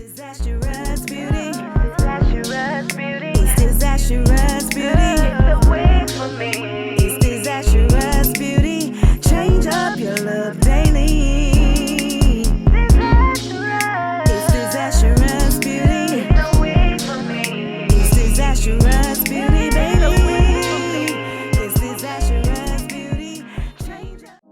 Disastrous beauty. Disastrous beauty. It's disastrous beauty. The way for me. It's disastrous beauty. Change up your look daily. Disastrous. It's disastrous beauty. The way for me. It's disastrous beauty, baby. It's disastrous beauty. Change up.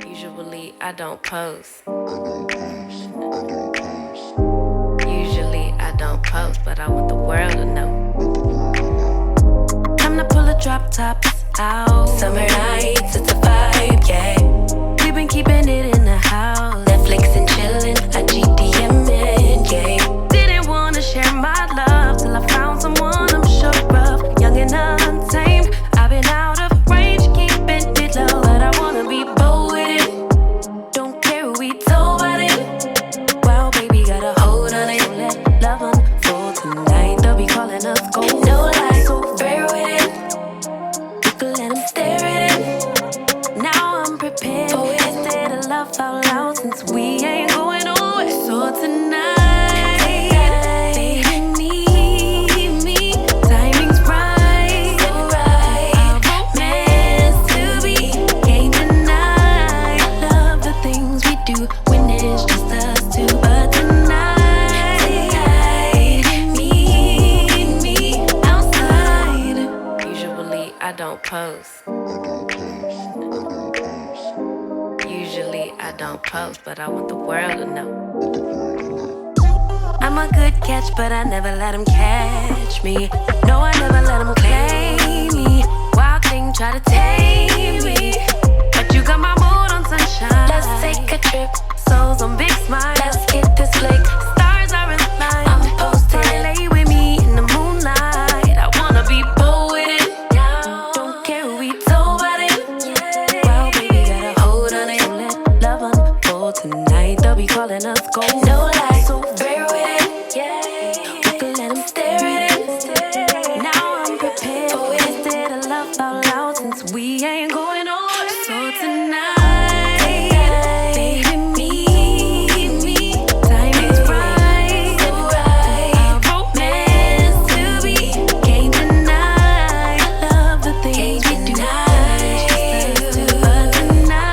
Usually I don't post. Usually I don't post, but I want the world to know. Time to pull a drop top out. Summer nights, it's a vibe, yeah. We've been keeping it in the house. Netflix and chillin', I GDM'in', yeah. Didn't wanna share my love till I found someone I'm sure of. Young and untamed, I've been out of range, keeping it low. But I wanna be bold with it. Don't care who we told about it. Wow, baby, got a hold on it. Let love unfold tonight. They'll be calling us gold. No lies, so fair with it. You can let them stare at it. Now I'm prepared. Oh, instead of love out loud, since we ain't going nowhere. So tonight, baby, need me. Timing's right. So right. Our romance to be. Can't deny. Love the things we do when it's just us two. But tonight, baby, need me outside. Usually I don't post. Usually I don't post, but I want the world to know. I'm a good catch, but I never let him catch me. No, I never let him claim me. Wild thing try to tame me, but you got my mood on sunshine. Let's take a trip, souls on big smile. Let's get this flick, stars are in line. I'm posted, lay with me in the moonlight. I wanna be bold with it. Don't care who we told about it. Wow, baby, got a hold on it. Let love unfold tonight. They'll be calling us gold. No lies, so fair with it. We can let them stare at it. Now I'm prepared. Oh, instead of love out loud, since we ain't going nowhere. So tonight, baby, meet me. Timing's right. So right. Our romance to be. Can't deny. Love the things we do. But tonight,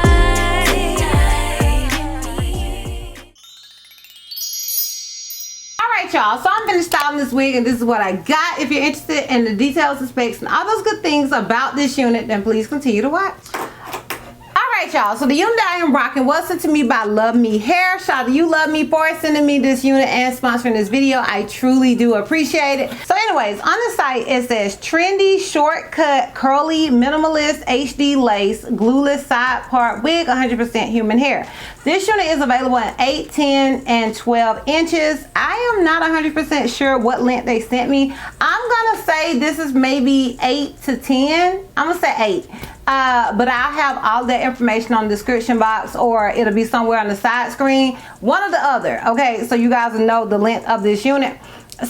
Alright y'all, so I'm finished styling this wig and this is what I got. If you're interested in the details and specs and all those good things about this unit, then please continue to watch. Alright y'all, so the unit that I am rocking was sent to me by Luvme Hair. Shout out to you, Luvme, for sending me this unit and sponsoring this video. I truly do appreciate it. So anyways, on the site it says trendy, shortcut, curly, minimalist, HD lace, glueless side part wig, 100% human hair. This unit is available in 8, 10, and 12 inches. I am not 100% sure what length they sent me. I'm gonna say this is maybe 8 to 10. I'm gonna say 8. But I'll have all that information on the description box, or it'll be somewhere on the side screen, one or the other. Okay, so you guys will know the length of this unit.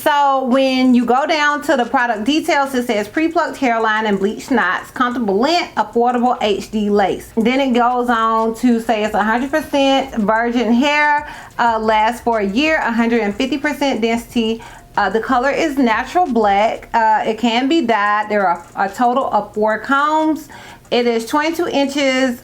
So when you go down to the product details, it says pre-plucked hairline and bleached knots, comfortable length, affordable HD lace. Then it goes on to say it's 100% virgin hair, lasts for a year, 150% density. The color is natural black. It can be dyed. There are a total of 4 combs. It is 22 inches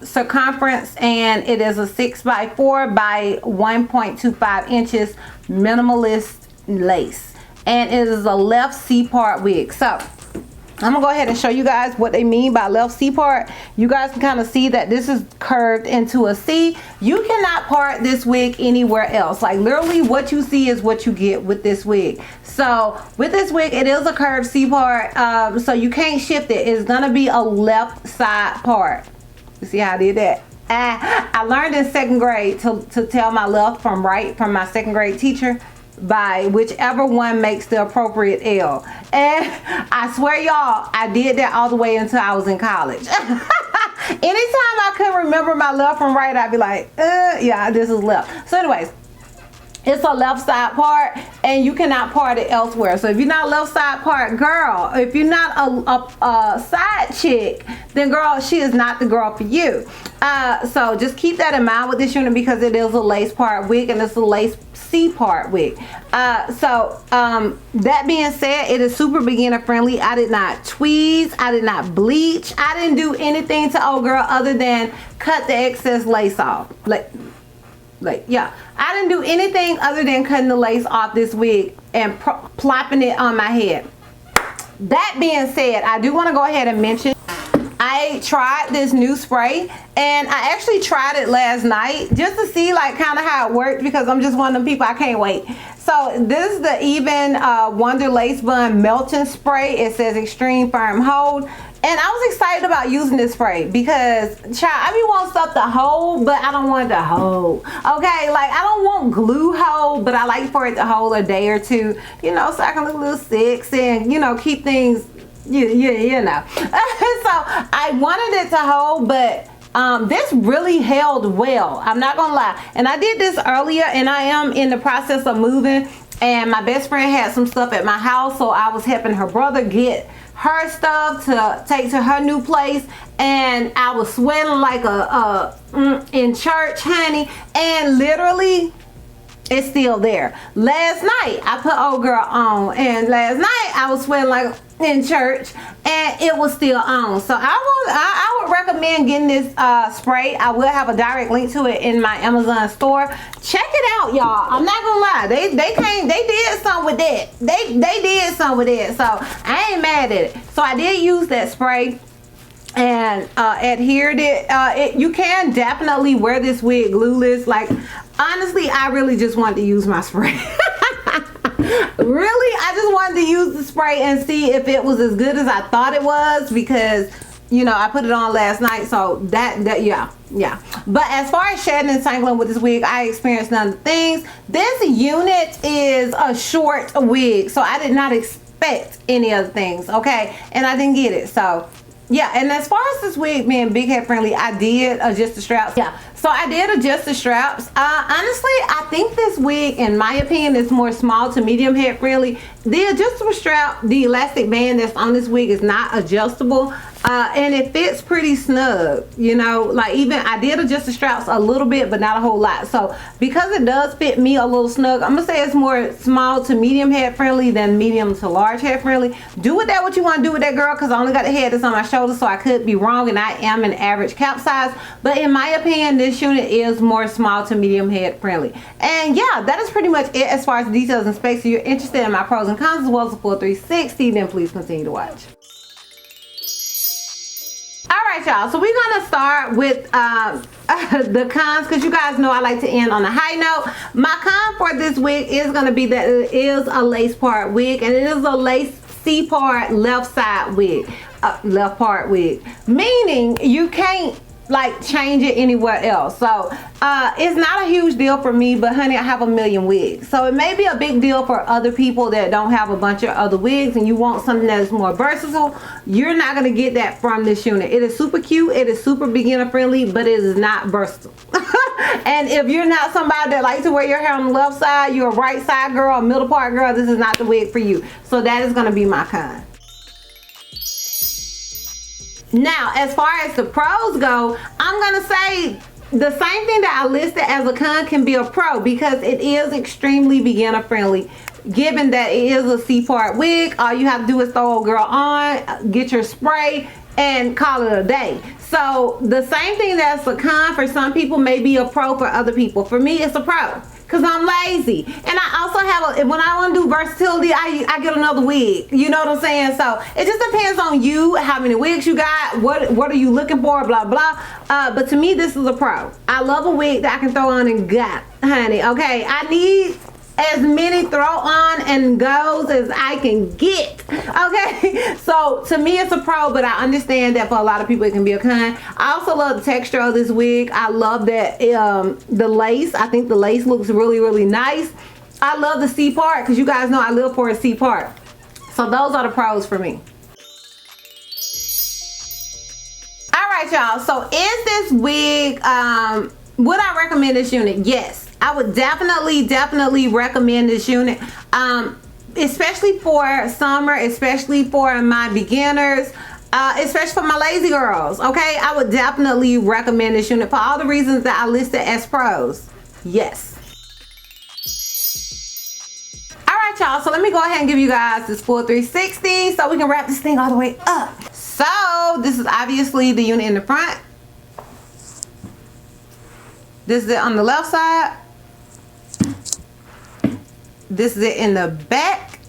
circumference, and it is a 6x4 by 1.25 inches minimalist lace, and it is a left C part wig. So I'm gonna go ahead and show you guys what they mean by left C part. You guys can kind of see that this is curved into a C. You cannot part this wig anywhere else. Like literally what you see is what you get with this wig. So with this wig, it is a curved C part, so you can't shift it. It's gonna be a left side part. You see how I did that? I learned in 2nd grade to tell my left from right from my 2nd grade teacher by whichever one makes the appropriate L. And I swear y'all, I did that all the way until I was in college. Anytime I couldn't remember my left from right, I'd be like, yeah, this is left. So anyways, it's a left side part and you cannot part it elsewhere. So if you're not a left side part girl, if you're not a side chick, then girl, she is not the girl for you. So just keep that in mind with this unit because it is a lace part wig and it's a lace C part wig. That being said, it is super beginner friendly. I did not tweeze, I did not bleach, I didn't do anything to old girl other than cut the excess lace off. Yeah, I didn't do anything other than cutting the lace off this wig and plopping it on my head. That being said, I do want to go ahead and mention I tried this new spray and I actually tried it last night just to see like kind of how it worked because I'm just one of them people, I can't wait. So this is the Even Wonder Lace Bun Melting Spray. It says extreme firm hold. And I was excited about using this spray because, child, I be wanting stuff to hold, but I don't want it to hold. Okay, like I don't want glue hold, but I like for it to hold a day or two, you know, so I can look a little sexy and, you know, keep things, you know. So I wanted it to hold, but this really held well. I'm not gonna lie. And I did this earlier, and I am in the process of moving. And my best friend had some stuff at my house, so I was helping her brother get her stuff to take to her new place, and I was sweating like in church, honey, and literally it's still there. Last night I put old girl on, and last night I was sweating like in church and it was still on. So I would recommend getting this spray. I will have a direct link to it in my Amazon store. Check it out, y'all. I'm not gonna lie, they did something with that. They did something with it, so I ain't mad at it. So I did use that spray and adhered it. You can definitely wear this wig glueless. Like honestly, I really just wanted to use my spray. Really, I just wanted to use the spray and see if it was as good as I thought it was, because you know I put it on last night, so yeah. But as far as shedding and tangling with this wig, I experienced none of the things. This unit is a short wig, so I did not expect any other things, okay, and I didn't get it. So yeah, and as far as this wig being big head friendly, I did adjust the straps. Yeah, so I did adjust the straps. Honestly, I think this wig, in my opinion, is more small to medium head friendly. The adjustable strap, the elastic band that's on this wig is not adjustable, and it fits pretty snug, you know. Like even I did adjust the straps a little bit, but not a whole lot. So because it does fit me a little snug, I'm gonna say it's more small to medium head friendly than medium to large head friendly. Do with that what you want to do with that, girl, because I only got the head that's on my shoulder, so I could be wrong, and I am an average cap size. But in my opinion, this unit is more small to medium head friendly. And yeah, that is pretty much it as far as the details and specs. If you're interested in my pros and cons as well as a full 360, then please continue to watch. Alright y'all, so we're gonna start with the cons, because you guys know I like to end on a high note. My con for this wig is gonna be that it is a lace part wig, and it is a lace C part left side wig, left part wig, meaning you can't like change it anywhere else. So it's not a huge deal for me, but honey, I have a million wigs, so it may be a big deal for other people that don't have a bunch of other wigs and you want something that is more versatile. You're not going to get that from this unit. It is super cute, it is super beginner friendly, but it is not versatile. And if you're not somebody that likes to wear your hair on the left side, you're a right side girl, a middle part girl, this is not the wig for you. So that is going to be my con. Now, as far as the pros go, I'm gonna say the same thing that I listed as a con can be a pro, because it is extremely beginner friendly. Given that it is a C-part wig, all you have to do is throw a girl on, get your spray, and call it a day. So the same thing that's a con for some people may be a pro for other people. For me, it's a pro, because I'm lazy, and I also have when I want to do versatility, I get another wig, you know what I'm saying? So it just depends on you, how many wigs you got, what are you looking for, blah blah. But to me, this is a pro. I love a wig that I can throw on and got, honey. Okay, I need as many throw on and goes as I can get. Okay, so to me it's a pro, but I understand that for a lot of people it can be a con. I also love the texture of this wig. I love that the lace, I think the lace looks really, really nice. I love the C part, because you guys know I live for a C part. So those are the pros for me. Alright y'all, so is this wig, would I recommend this unit? Yes. I would definitely recommend this unit, especially for summer, especially for my beginners, especially for my lazy girls. Okay, I would definitely recommend this unit for all the reasons that I listed as pros. Yes. Alright y'all, so let me go ahead and give you guys this full 360 so we can wrap this thing all the way up. So this is obviously the unit in the front. This is it on the left side. This is it in the back.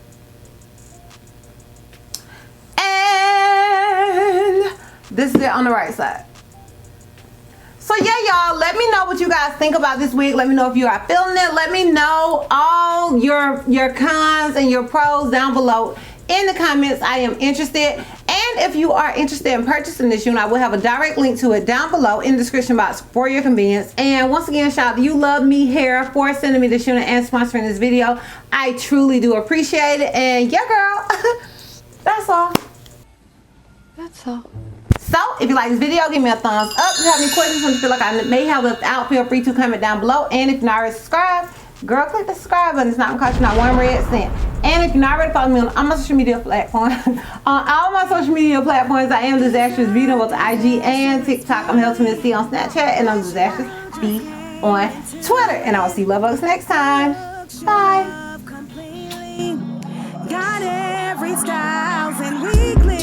And this is it on the right side. So yeah, y'all, let me know what you guys think about this wig. Let me know if you are feeling it. Let me know all your cons and your pros down below in the comments. I am interested. And if you are interested in purchasing this unit, I will have a direct link to it down below in the description box for your convenience. And once again, shout out to You Love Me Hair for sending me this unit and sponsoring this video. I truly do appreciate it. And yeah, girl, that's all. That's all. So, if you like this video, give me a thumbs up. If you have any questions and you feel like I may have left out, feel free to comment down below. And if you're not already subscribed, girl, click the subscribe button. It's not going to cost you not one red cent. And if you're not already following me on all my social media platforms, on all my social media platforms, I am DizastrousBeauty on both IG and TikTok. I'm HealthMissy on Snapchat, and I'm DizastrousBeauty on Twitter. And I will see you lovebugs next time. Bye. Got every styles and weekly.